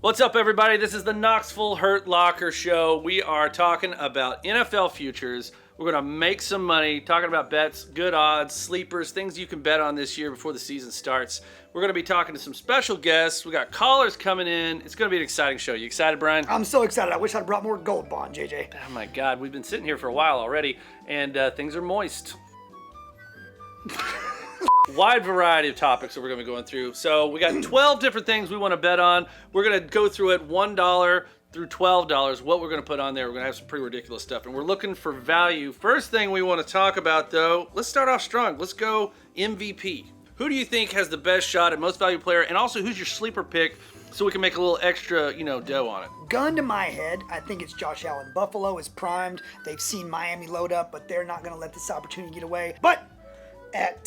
What's up, everybody? This is the Knoxville Hurt Locker Show. We are talking about NFL futures. We're going to make some money, talking about bets, good odds, sleepers, things you can bet on this year before the season starts. We're going to be talking to some special guests. We got callers coming in. It's going to be an exciting show. You excited, Brian? I'm so excited. I wish I'd brought more Gold Bond, JJ. Oh, my God. We've been sitting here for a while already, and things are moist. Wide variety of topics that we're going to be going through. So we got 12 different things we want to bet on. We're going to go through it $1 through $12, what we're going to put on there. We're going to have some pretty ridiculous stuff, and we're looking for value. First thing we want to talk about, though, let's start off strong. Let's go MVP. Who do you think has the best shot at most valuable player, and also who's your sleeper pick so we can make a little extra, dough on it? Gun to my head, I think it's Josh Allen. Buffalo is primed. They've seen Miami load up, but they're not going to let this opportunity get away. But at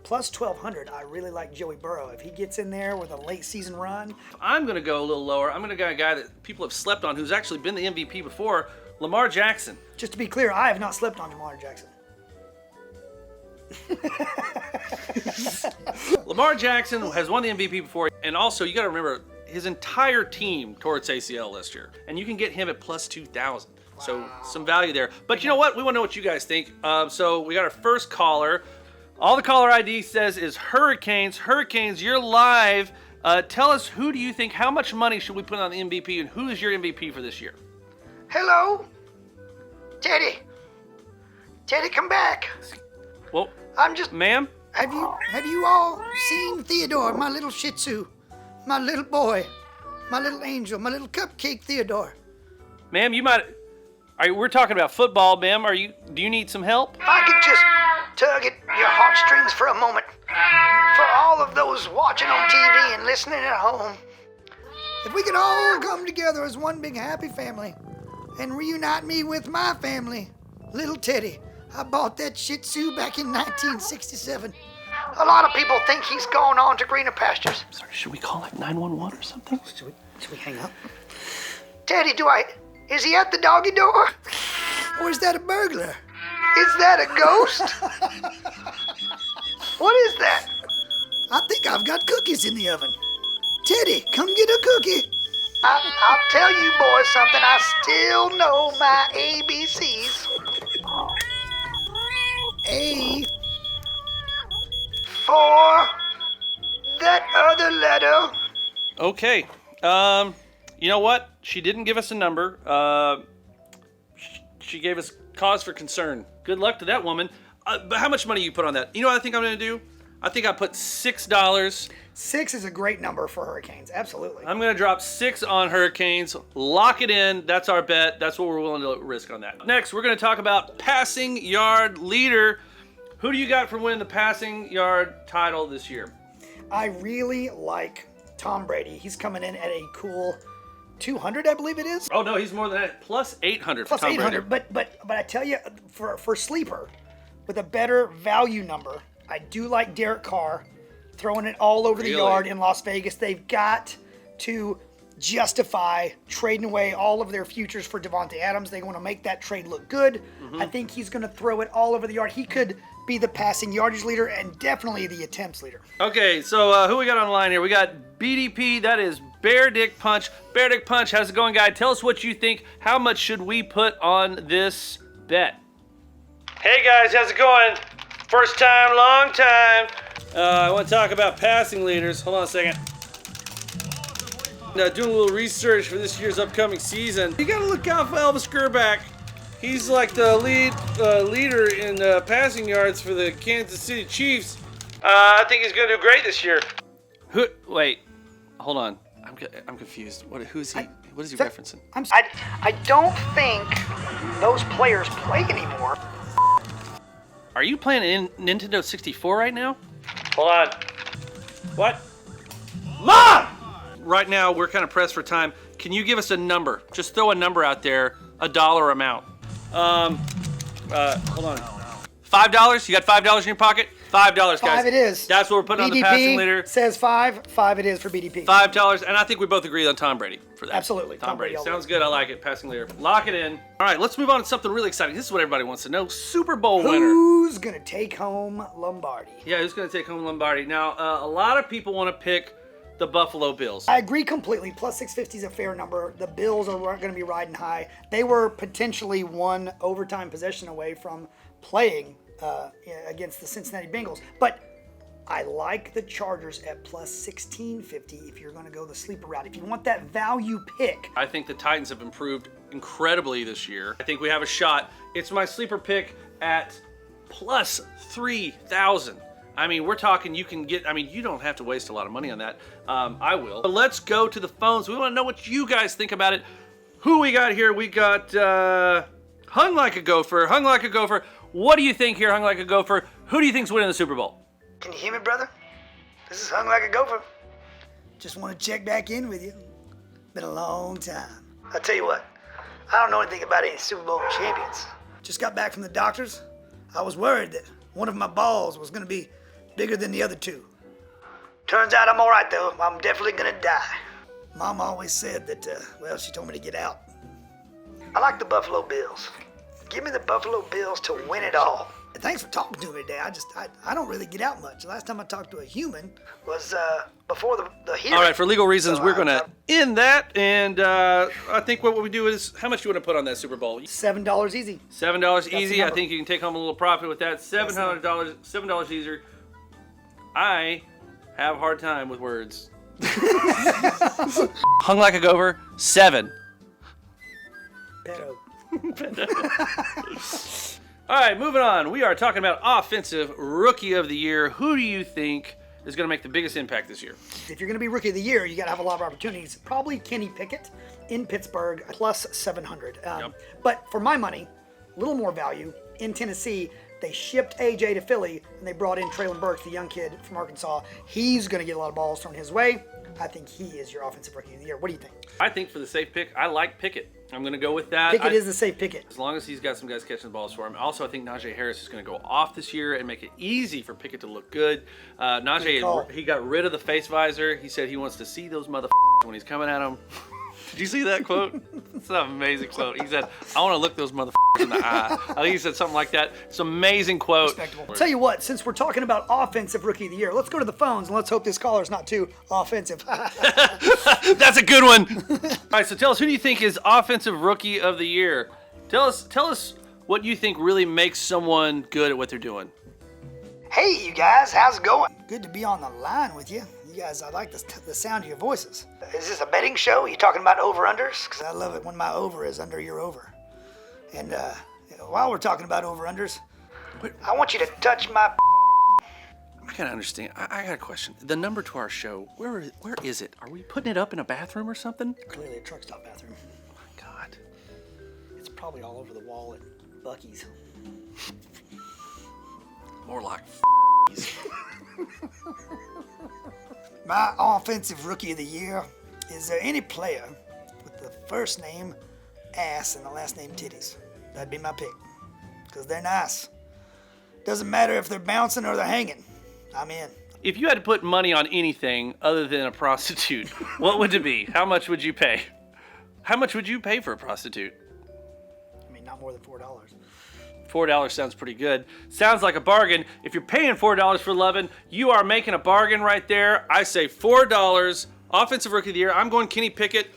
plus 1,200, I really like Joey Burrow. If he gets in there with a late season run. I'm going to go a little lower. I'm going to go a guy that people have slept on who's actually been the MVP before, Lamar Jackson. Just to be clear, I have not slept on Lamar Jackson. Lamar Jackson has won the MVP before, and also you got to remember his entire team tore its ACL last year, and you can get him at plus 2,000. Wow. So some value there. But you know what? We want to know what you guys think. So we got our first caller. All the caller ID says is Hurricanes. Hurricanes, you're live. Tell us, who do you think, how much money should we put on the MVP, and who is your MVP for this year? Hello? Teddy, come back. Well, I'm just... Ma'am? Have you all seen Theodore, my little Shih Tzu, my little boy, my little angel, my little cupcake Theodore? Ma'am, we're talking about football, ma'am. Do you need some help? If I could just tug at your heartstrings for a moment. For all of those watching on TV and listening at home. If we could all come together as one big happy family and reunite me with my family, little Teddy. I bought that Shih Tzu back in 1967. A lot of people think he's gone on to greener pastures. Sorry, should we call like 911 or something? Should we hang up? Teddy, is he at the doggy door? Or is that a burglar? Is that a ghost? What is that? I think I've got cookies in the oven. Teddy, come get a cookie. I'll tell you boys something. I still know my ABCs. A for that other letter. Okay. You know what? She didn't give us a number. She gave us cause for concern. Good luck to that woman. But how much money you put on that? You know what I think I'm going to do? I think I put $6. 6 is a great number for Hurricanes. Absolutely. I'm going to drop 6 on Hurricanes. Lock it in. That's our bet. That's what we're willing to risk on that. Next, we're going to talk about passing yard leader. Who do you got for winning the passing yard title this year? I really like Tom Brady. He's coming in at a cool 200, I believe it is. Oh no, he's more than that. Plus 800 for Tom 800. Brady. But I tell you, for sleeper, with a better value number, I do like Derek Carr throwing it all over the yard in Las Vegas. They've got to justify trading away all of their futures for Devontae Adams. They want to make that trade look good. Mm-hmm. I think he's going to throw it all over the yard. He could be the passing yardage leader and definitely the attempts leader. Okay, so who we got on the line here? We got BDP, that is Bear Dick Punch. Bear Dick Punch, how's it going, guy? Tell us what you think. How much should we put on this bet? Hey guys, how's it going? First time, long time. I want to talk about passing leaders. Hold on a second. Now, doing a little research for this year's upcoming season. You got to look out for Elvis Grbac. He's like the leader in passing yards for the Kansas City Chiefs. I think he's going to do great this year. Wait, hold on. I'm confused. Who's he? What is he referencing? I don't think those players play anymore. Are you playing in Nintendo 64 right now? Hold on. What? Mom! Right now, we're kind of pressed for time. Can you give us a number? Just throw a number out there, a dollar amount. Hold on. $5? You got $5 in your pocket? $5, guys. $5 it is. That's what we're putting on the passing leader. Says $5 it is for BDP. $5, and I think we both agree on Tom Brady for that. Absolutely. Tom Brady. Sounds good. I like it. Passing leader. Lock it in. All right, let's move on to something really exciting. This is what everybody wants to know. Super Bowl winner. Who's going to take home Lombardi? Yeah, who's going to take home Lombardi? Now, a lot of people want to pick the Buffalo Bills. I agree completely. Plus 650 is a fair number. The Bills are going to be riding high. They were potentially one overtime possession away from playing against the Cincinnati Bengals. But I like the Chargers at plus 1650 if you're going to go the sleeper route. If you want that value pick. I think the Titans have improved incredibly this year. I think we have a shot. It's my sleeper pick at plus 3,000. I mean, we're talking you can get, you don't have to waste a lot of money on that. I will. But let's go to the phones. We want to know what you guys think about it. Who we got here? We got Hung Like a Gopher. Hung Like a Gopher. What do you think here, Hung Like a Gopher? Who do you think's winning the Super Bowl? Can you hear me, brother? This is Hung Like a Gopher. Just want to check back in with you. Been a long time. I'll tell you what, I don't know anything about any Super Bowl champions. Just got back from the doctors. I was worried that one of my balls was going to be bigger than the other two. Turns out I'm all right, though. I'm definitely going to die. Mom always said that, she told me to get out. I like the Buffalo Bills. Give me the Buffalo Bills to win it all. Thanks for talking to me today. I don't really get out much. The last time I talked to a human was before the hearing. All right, for legal reasons, we're going to end that. And I think what we do is, how much do you want to put on that Super Bowl? $7 easy. $7 easy. I think you can take home a little profit with that. $7 easier. I have a hard time with words. Hung Like a Gopher, 7. Pedo. All right, moving on. We are talking about Offensive Rookie of the Year. Who do you think is going to make the biggest impact this year? If you're going to be Rookie of the Year, you got to have a lot of opportunities. Probably Kenny Pickett in Pittsburgh, plus 700. But for my money, a little more value in Tennessee. They shipped AJ to Philly, and they brought in Traylon Burks, the young kid from Arkansas. He's going to get a lot of balls thrown his way. I think he is your Offensive Rookie of the Year. What do you think? I think for the safe pick, I like Pickett. I'm going to go with that. Pickett is the safe Pickett. As long as he's got some guys catching the balls for him. Also, I think Najee Harris is going to go off this year and make it easy for Pickett to look good. Najee, he got rid of the face visor. He said he wants to see those motherfuckers when he's coming at him. Did you see that quote? It's an amazing quote. He said, I want to look those motherfuckers in the eye. I think he said something like that. It's an amazing quote. Respectable. I'll tell you what, since we're talking about Offensive Rookie of the Year, let's go to the phones and let's hope this caller's not too offensive. That's a good one. All right, so tell us, who do you think is Offensive Rookie of the Year? Tell us what you think really makes someone good at what they're doing. Hey, you guys, how's it going? Good to be on the line with you. You guys, I like the sound of your voices. Is this a betting show? Are you talking about over-unders? Because I love it when my over is under your over. And while we're talking about over-unders, I want you to touch my... I gotta understand. I got a question. The number to our show, where is it? Are we putting it up in a bathroom or something? Clearly a truck stop bathroom. Oh my God. It's probably all over the wall at Buc-ee's. More like My Offensive Rookie of the Year, is there any player with the first name ass and the last name titties? That'd be my pick, because they're nice. Doesn't matter if they're bouncing or they're hanging. I'm in. If you had to put money on anything other than a prostitute, what would it be? How much would you pay? How much would you pay for a prostitute? I mean, not more than $4. $4 sounds pretty good. Sounds like a bargain. If you're paying $4 for loving, you are making a bargain right there. I say $4. Offensive Rookie of the Year. I'm going Kenny Pickett.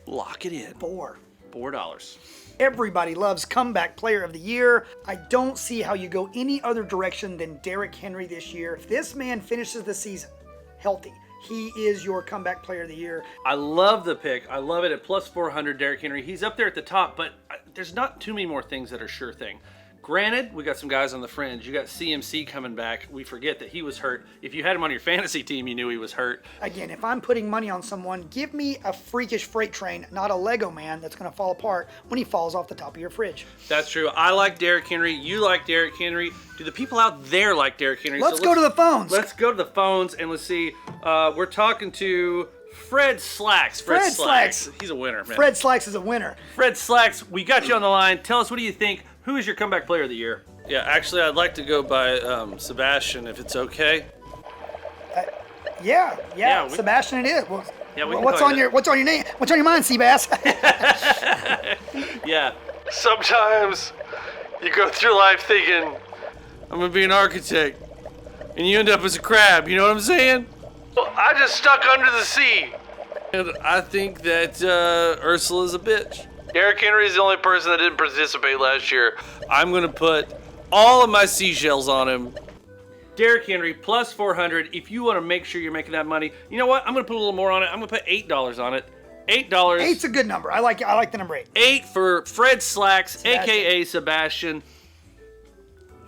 Lock it in. $4. Everybody loves Comeback Player of the Year. I don't see how you go any other direction than Derrick Henry this year. If this man finishes the season healthy, he is your comeback player of the year. I love the pick. I love it at plus 400, Derrick Henry. He's up there at the top, but there's not too many more things that are sure thing. Granted, we got some guys on the fringe. You got CMC coming back. We forget that he was hurt. If you had him on your fantasy team, you knew he was hurt. Again, if I'm putting money on someone, give me a freakish freight train, not a Lego man that's going to fall apart when he falls off the top of your fridge. That's true. I like Derrick Henry. You like Derrick Henry. Do the people out there like Derrick Henry? Let's go to the phones. Let's go to the phones and let's see. We're talking to Fred Slacks. Fred Slacks. He's a winner, man. Fred Slacks is a winner. Fred Slacks, we got you on the line. Tell us, what do you think? Who is your comeback player of the year? Yeah, actually, I'd like to go by Sebastian, if it's okay. Yeah, Sebastian, it is. Well, yeah, we can what's call on you your mind, Seabass? Yeah. Sometimes you go through life thinking, I'm gonna be an architect, and you end up as a crab. You know what I'm saying? Well, I just stuck under the sea, and I think that Ursula's a bitch. Derrick Henry is the only person that didn't participate last year. I'm gonna put all of my seashells on him. Derrick Henry plus 400. If you want to make sure you're making that money, you know what? I'm gonna put a little more on it. I'm gonna put $8 on it. $8. Eight's a good number. I like the number 8. 8 for Fred Slacks, Sebastian. aka Sebastian.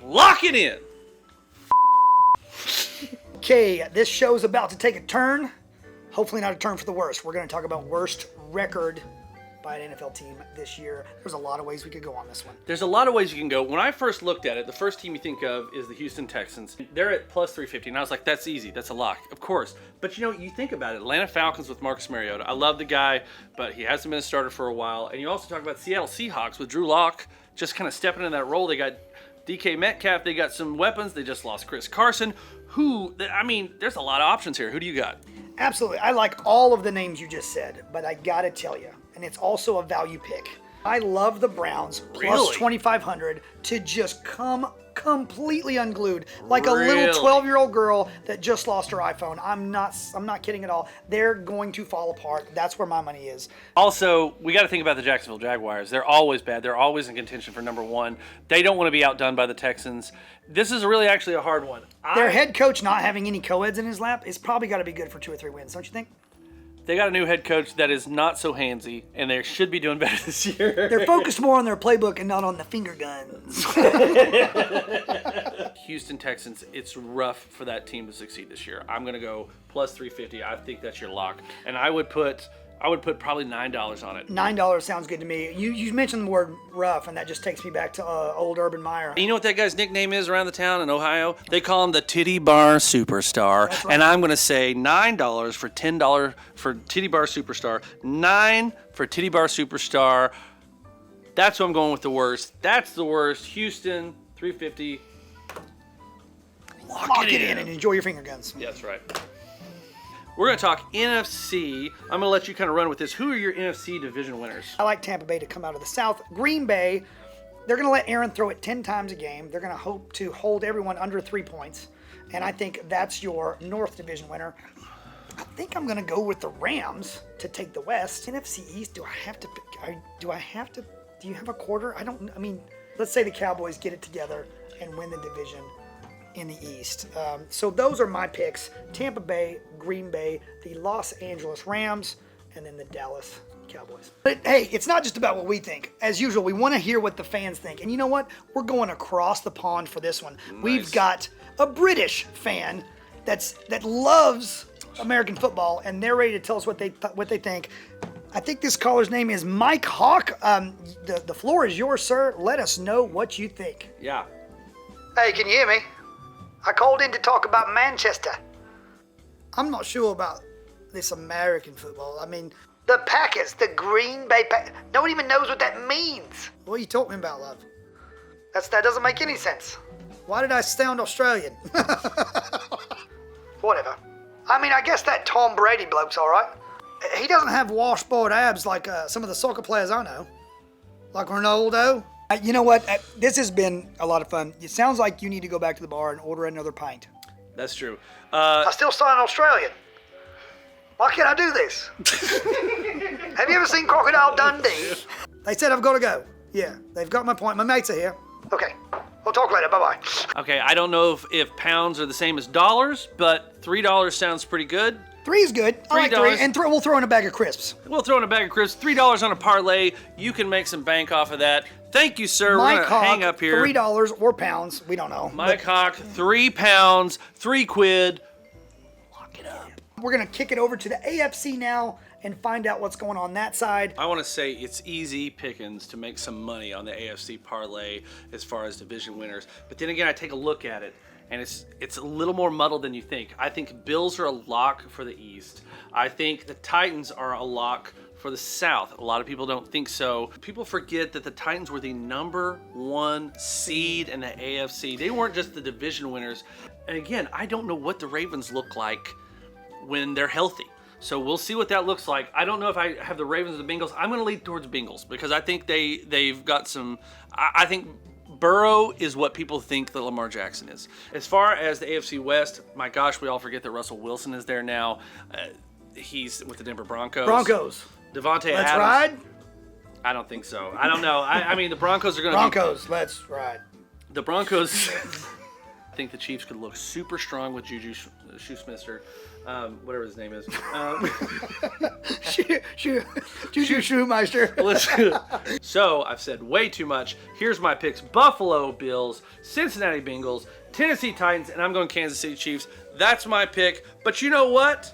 Lock it in. Okay, this show's about to take a turn. Hopefully not a turn for the worst. We're going to talk about worst record by an NFL team this year. There's a lot of ways we could go on this one. There's a lot of ways you can go. When I first looked at it, the first team you think of is the Houston Texans. They're at plus 350, and I was like, that's easy. That's a lock, of course. But you think about it. Atlanta Falcons with Marcus Mariota. I love the guy, but he hasn't been a starter for a while. And you also talk about Seattle Seahawks with Drew Lock just kind of stepping in that role. They got DK Metcalf. They got some weapons. They just lost Chris Carson. There's a lot of options here. Who do you got? Absolutely. I like all of the names you just said, but I got to tell you, and it's also a value pick. I love the Browns plus Really? 2,500 to just come completely unglued, like a Really? little 12-year-old girl that just lost her iPhone. I'm not kidding at all. They're going to fall apart. That's where my money is. Also, we got to think about the Jacksonville Jaguars. They're always bad. They're always in contention for number one. They don't want to be outdone by the Texans. This is really actually a hard one. Their head coach not having any co-eds in his lap is probably got to be good for 2 or 3 wins, don't you think? They got a new head coach that is not so handsy, and they should be doing better this year. They're focused more on their playbook and not on the finger guns. Houston Texans, it's rough for that team to succeed this year. I'm going to go plus 350. I think that's your lock. And I would put probably $9 on it. $9 sounds good to me. You mentioned the word rough, and that just takes me back to old Urban Meyer. You know what that guy's nickname is around the town in Ohio? They call him the Titty Bar Superstar. That's right. And I'm going to say $9 for $10 for Titty Bar Superstar. $9 for Titty Bar Superstar. That's what I'm going with the worst. That's the worst. Houston, 350. Lock it in and enjoy your finger guns. Yeah, that's right. We're going to talk NFC. I'm going to let you kind of run with this. Who are your NFC division winners? I like Tampa Bay to come out of the South. Green Bay, they're going to let Aaron throw it 10 times a game. They're going to hope to hold everyone under 3 points. And I think that's your North division winner. I think I'm going to go with the Rams to take the West. NFC East, do you have a quarter? Let's say the Cowboys get it together and win the division in the East. So those are my picks. Tampa Bay, Green Bay, the Los Angeles Rams, and then the Dallas Cowboys. But hey, it's not just about what we think. As usual, we want to hear what the fans think. And you know what? We're going across the pond for this one. Nice. We've got a British fan that loves American football, and they're ready to tell us what they think. I think this caller's name is Mike Hawk. The floor is yours, sir. Let us know what you think. Yeah. Hey, can you hear me? I called in to talk about Manchester. I'm not sure about this American football. The Packers, the Green Bay Packers. No one even knows what that means. What are you talking about, love? That doesn't make any sense. Why did I sound Australian? Whatever. I guess that Tom Brady bloke's all right. He doesn't have washboard abs like some of the soccer players I know. Like Ronaldo. You know what? This has been a lot of fun. It sounds like you need to go back to the bar and order another pint. That's true. I still sound Australian. Why can't I do this? Have you ever seen Crocodile Dundee? They said I've got to go. Yeah, they've got my point. My mates are here. Okay, we'll talk later. Bye-bye. Okay, I don't know if pounds are the same as dollars, but $3 sounds pretty good. 3 is good. I like 3. $3. And we'll throw in a bag of crisps. We'll throw in a bag of crisps. $3 on a parlay. You can make some bank off of that. Thank you, sir. We're going to hang up here. $3 or pounds. We don't know. Mike Hawk, 3 pounds, 3 quid. Lock it up. We're going to kick it over to the AFC now and find out what's going on that side. I want to say it's easy pickings to make some money on the AFC parlay as far as division winners. But then again, I take a look at it, and it's a little more muddled than you think. I think Bills are a lock for the East. I think the Titans are a lock for the South. A lot of people don't think so. People forget that the Titans were the #1 seed in the AFC. They weren't just the division winners. And again, I don't know what the Ravens look like when they're healthy. So we'll see what that looks like. I don't know if I have the Ravens or the Bengals. I'm going to lead towards Bengals because I think they've got some. I think Burrow is what people think that Lamar Jackson is. As far as the AFC West, my gosh, we all forget that Russell Wilson is there now. He's with the Denver Broncos. Devontae Adams. Let's ride. I don't think so. I don't know. I mean, the Broncos are going to Broncos, let's ride. The Broncos. I think the Chiefs could look super strong with Juju Schuster. Whatever his name is. Juju Schumacher. So I've said way too much. Here's my picks: Buffalo Bills, Cincinnati Bengals, Tennessee Titans, and I'm going Kansas City Chiefs. That's my pick. But you know what?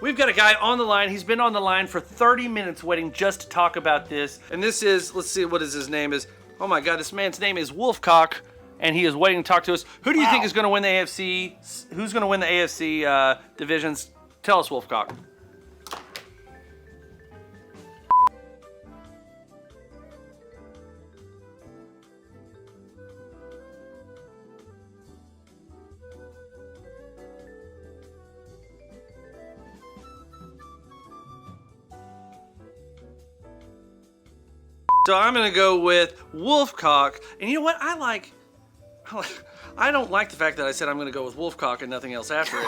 We've got a guy on the line. He's been on the line for 30 minutes waiting just to talk about this. And this is, let's see what his name is. Oh my God, this man's name is Wolfcock. And he is waiting to talk to us. Who do you think is going to win the AFC? Who's going to win the AFC divisions? Tell us, Wolfcock. So I'm going to go with Wolfcock. And you know what? I don't like the fact that I said I'm going to go with Wolfcock and nothing else after it.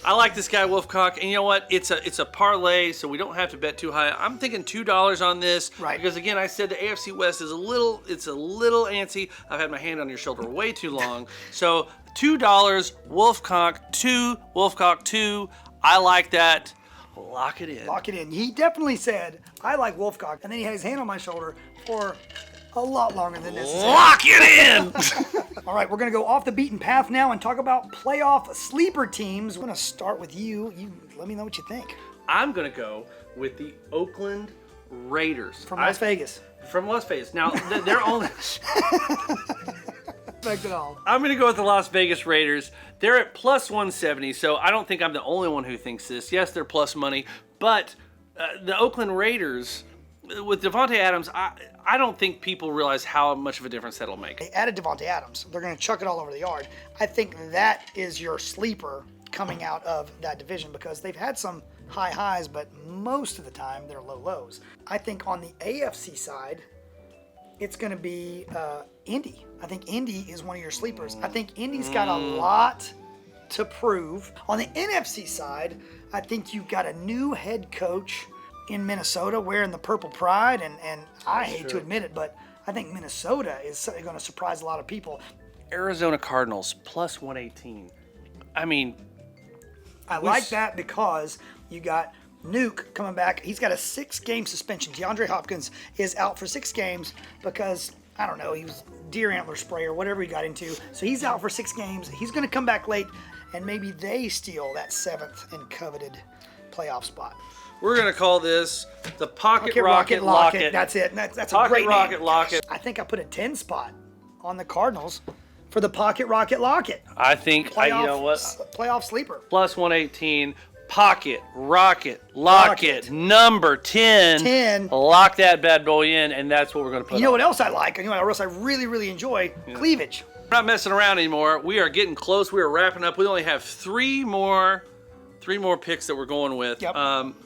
I like this guy Wolfcock, and you know what? It's a parlay, so we don't have to bet too high. I'm thinking $2 on this, right? Because again, I said the AFC West is a little antsy. I've had my hand on your shoulder way too long. So $2, Wolfcock 2, Wolfcock 2. I like that. Lock it in. Lock it in. He definitely said, I like Wolfcock, and then he had his hand on my shoulder for a lot longer than necessary. Lock it in! All right, we're going to go off the beaten path now and talk about playoff sleeper teams. We're going to start with you. You let me know what you think. I'm going to go with the Oakland Raiders. From Las Vegas. From Las Vegas. Now, they're only... Expect it all. I'm going to go with the Las Vegas Raiders. They're at plus 170, so I don't think I'm the only one who thinks this. Yes, they're plus money, but the Oakland Raiders... With Devontae Adams, I don't think people realize how much of a difference that'll make. They added Devontae Adams. They're going to chuck it all over the yard. I think that is your sleeper coming out of that division because they've had some high highs, but most of the time they're low lows. I think on the AFC side, it's going to be Indy. I think Indy is one of your sleepers. I think Indy's got a lot to prove. On the NFC side, I think you've got a new head coach in Minnesota wearing the purple pride, and I hate to admit it, but I think Minnesota is going to surprise a lot of people. Arizona Cardinals plus 118. I mean, I like that because you got Nuke coming back. He's got a 6-game suspension. DeAndre Hopkins is out for 6 games because, I don't know, he was deer antler spray or whatever he got into. So he's out for 6 games. He's going to come back late, and maybe they steal that 7th and coveted playoff spot. We're going to call this the Pocket Rocket Locket. That's it. That's a Pocket great Rocket name. Locket. I think I put a 10 spot on the Cardinals for the Pocket Rocket Locket. I think, you know what? Playoff sleeper. Plus 118. Pocket Rocket Locket. Number 10. 10. Lock that bad boy in, and that's what we're going to put You know what else I like? You know what else I really, really enjoy? Yeah. Cleavage. We're not messing around anymore. We are getting close. We are wrapping up. We only have 3 more picks that we're going with. Yep.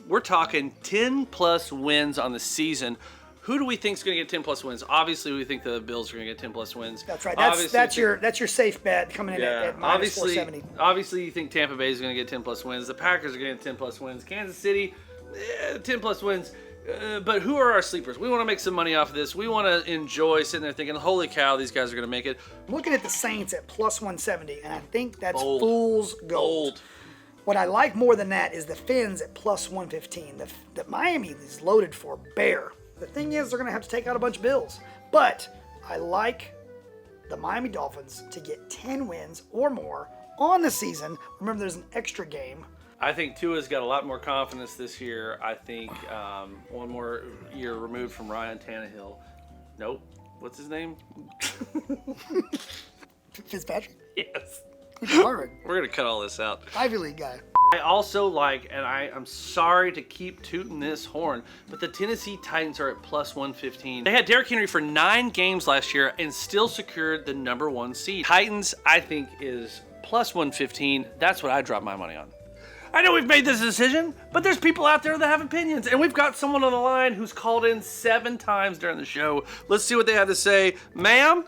We're talking 10-plus wins on the season. Who do we think is going to get 10-plus wins? Obviously, we think the Bills are going to get 10-plus wins. That's right. That's your safe bet coming in at minus 470. Obviously, you think Tampa Bay is going to get 10-plus wins. The Packers are going to get 10-plus wins. Kansas City, 10-plus wins. But who are our sleepers? We want to make some money off of this. We want to enjoy sitting there thinking, holy cow, these guys are going to make it. I'm looking at the Saints at plus 170, and I think that's Bold. fool's gold. What I like more than that is the Finns at plus 115. The Miami is loaded for bear. The thing is, they're going to have to take out a bunch of bills. But I like the Miami Dolphins to get 10 wins or more on the season. Remember, there's an extra game. I think Tua's got a lot more confidence this year. I think one more year removed from Ryan Tannehill. Nope. What's his name? Fitzpatrick? Yes. Harvard. We're going to cut all this out. Ivy League guy. I also like, and I'm sorry to keep tooting this horn, but the Tennessee Titans are at plus 115. They had Derrick Henry for 9 games last year and still secured the #1 seed. Titans, I think, is plus 115. That's what I drop my money on. I know we've made this decision, but there's people out there that have opinions, and we've got someone on the line who's called in 7 times during the show. Let's see what they have to say. Ma'am,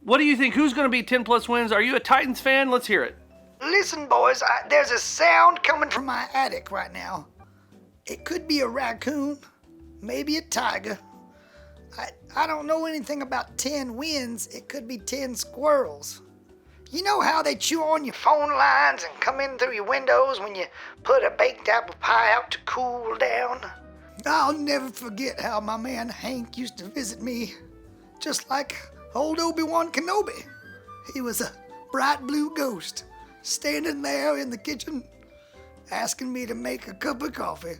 what do you think? Who's going to be 10 plus wins? Are you a Titans fan? Let's hear it. Listen, boys, there's a sound coming from my attic right now. It could be a raccoon, maybe a tiger. I don't know anything about 10 wins. It could be 10 squirrels. You know how they chew on your phone lines and come in through your windows when you put a baked apple pie out to cool down? I'll never forget how my man Hank used to visit me, just like old Obi-Wan Kenobi. He was a bright blue ghost, standing there in the kitchen, asking me to make a cup of coffee.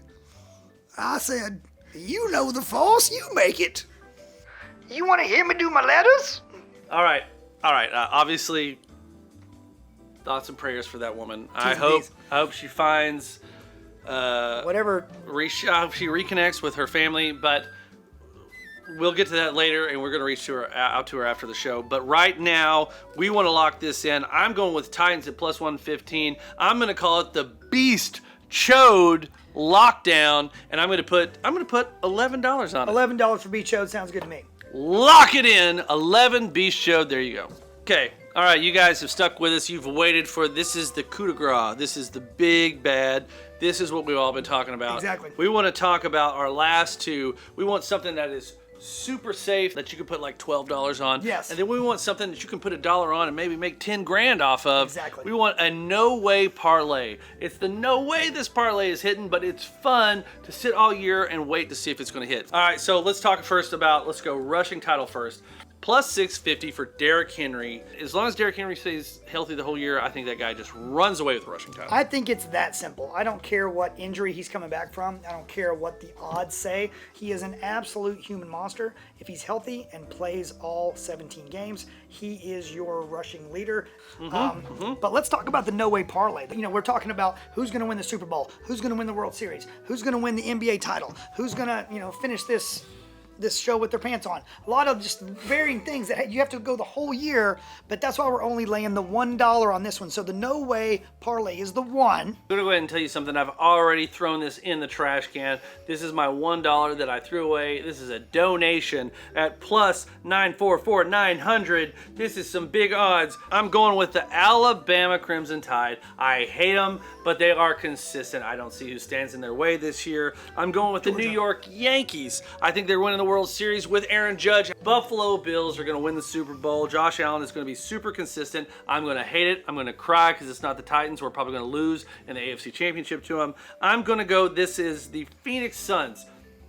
I said, "You know the Force, you make it." You want to hear me do my letters? All right. Obviously, thoughts and prayers for that woman. I hope she finds whatever. She reconnects with her family, but we'll get to that later, and we're going to reach out to her after the show. But right now, we want to lock this in. I'm going with Titans at plus 115. I'm going to call it the Beast Chode Lockdown, and I'm going to put $11 on it. $11 for Beast Chode sounds good to me. Lock it in. 11 Beast Chode. There you go. Okay. All right. You guys have stuck with us. You've waited for this is the coup de grace. This is the big bad. This is what we've all been talking about. Exactly. We want to talk about our last two. We want something that is super safe that you can put like $12 on. Yes. And then we want something that you can put $1 on and maybe make 10 grand off of. Exactly. We want a no way parlay. It's the no way this parlay is hitting, but it's fun to sit all year and wait to see if it's going to hit. All right, so let's talk first about, let's go rushing title first. Plus 650 for Derrick Henry. As long as Derrick Henry stays healthy the whole year, I think that guy just runs away with the rushing title. I think it's that simple. I don't care what injury he's coming back from. I don't care what the odds say. He is an absolute human monster. If he's healthy and plays all 17 games, he is your rushing leader. But let's talk about the no-way parlay. You know, we're talking about who's going to win the Super Bowl, who's going to win the World Series, who's going to win the NBA title, who's going to, finish this show with their pants on. A lot of just varying things that you have to go the whole year, but that's why we're only laying the $1 on this one. So the no way parlay is the one. I'm going to go ahead and tell you something. I've already thrown this in the trash can. This is my $1 that I threw away. This is a donation at plus 944-900. This is some big odds. I'm going with the Alabama Crimson Tide. I hate them, but they are consistent. I don't see who stands in their way this year. I'm going with the New York Yankees. I think they're winning the World Series with Aaron Judge. Buffalo Bills are going to win the Super Bowl. Josh Allen is going to be super consistent. I'm going to hate it. I'm going to cry because it's not the Titans. We're probably going to lose in the AFC Championship to them. I'm going to go, this is the Phoenix Suns.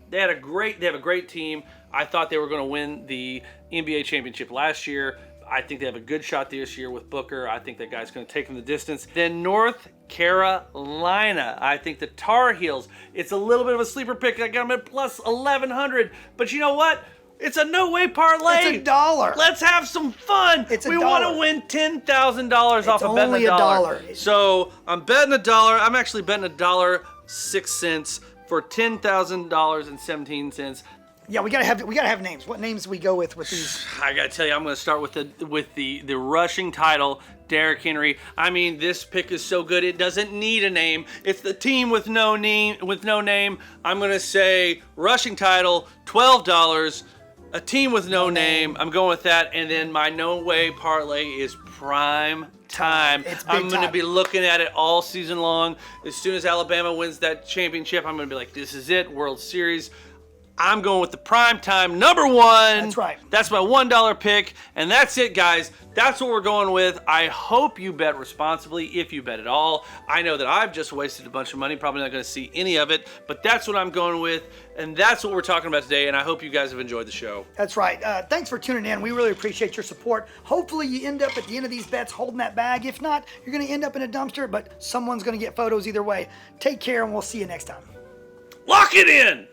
They have a great team. I thought they were going to win the NBA championship last year. I think they have a good shot this year with Booker. I think that guy's going to take them the distance. Then North Carolina. I think the Tar Heels. It's a little bit of a sleeper pick. I got them at plus 1,100. But you know what? It's a no-way parlay. It's $1. Let's have some fun. We want to win $10,000 off of betting $1. So I'm betting $1. I'm actually betting $1.06 for $10,000.17. Yeah, we gotta have names. What names do we go with these? I gotta tell you, I'm gonna start with the rushing title, Derrick Henry. I mean, this pick is so good it doesn't need a name. It's the team with no name. I'm gonna say rushing title, $12. A team with no name. I'm going with that. And then my no way parlay is prime time. It's big I'm going to time. be looking at it all season long. As soon as Alabama wins that championship, I'm going to be like, this is it, World Series. I'm going with the prime time number one. That's right. That's my $1 pick. And that's it, guys. That's what we're going with. I hope you bet responsibly if you bet at all. I know that I've just wasted a bunch of money. Probably not going to see any of it. But that's what I'm going with. And that's what we're talking about today. And I hope you guys have enjoyed the show. That's right. Thanks for tuning in. We really appreciate your support. Hopefully you end up at the end of these bets holding that bag. If not, you're going to end up in a dumpster. But someone's going to get photos either way. Take care, and we'll see you next time. Lock it in!